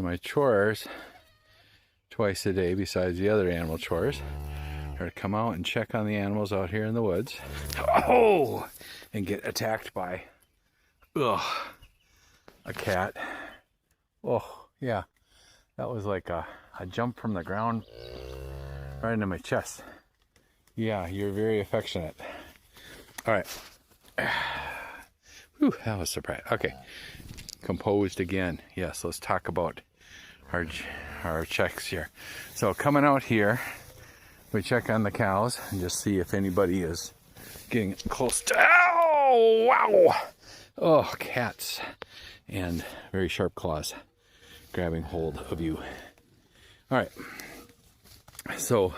So my chores twice a day, besides the other animal chores, are to come out and check on the animals out here in the woods. Oh! And get attacked by, a cat. Oh, yeah. That was like a jump from the ground right into my chest. Yeah, you're very affectionate. All right. Whew, that was a surprise. Okay. Composed again. Yes, let's talk about our checks here. So coming out here, we check on the cows and just see if anybody is getting close to... Ow! Wow! Oh, cats. And very sharp claws grabbing hold of you. All right. So,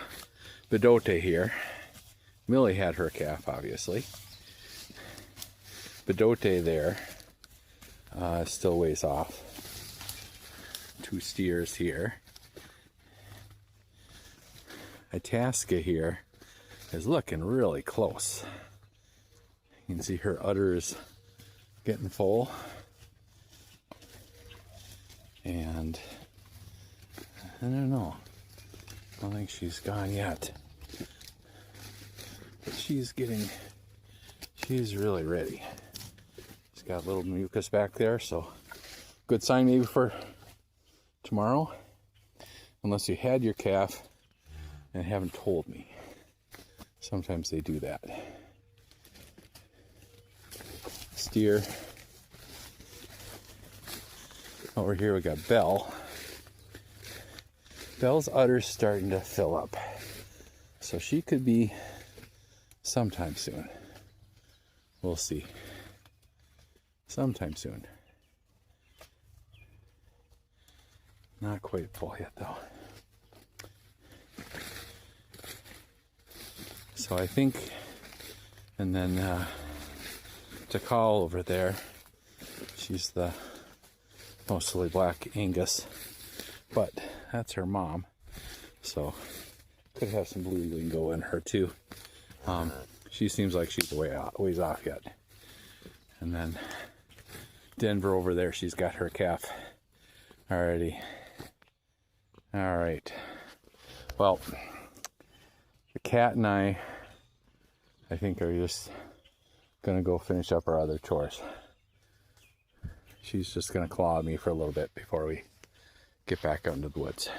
Bidote here. Millie had her calf, obviously. Bidote there still ways off. 2 steers here. Itasca here is looking really close. You can see her udders getting full. And I don't know. I don't think she's gone yet. But she's really ready. She's got a little mucus back there, so good sign maybe for tomorrow. Unless you had your calf and haven't told me. Sometimes they do that. Steer. Over here we got Belle. Belle's udder's starting to fill up. So she could be sometime soon. We'll see. Sometime soon. Not quite full yet though. So I think, and then Takal over there, she's the mostly black Angus, but that's her mom, so could have some blue lingo in her too. She seems like she's ways off yet. And then Denver over there, she's got her calf already. All right. Well, the cat and I think are just gonna go finish up our other chores. She's just gonna claw at me for a little bit before we get back out into the woods.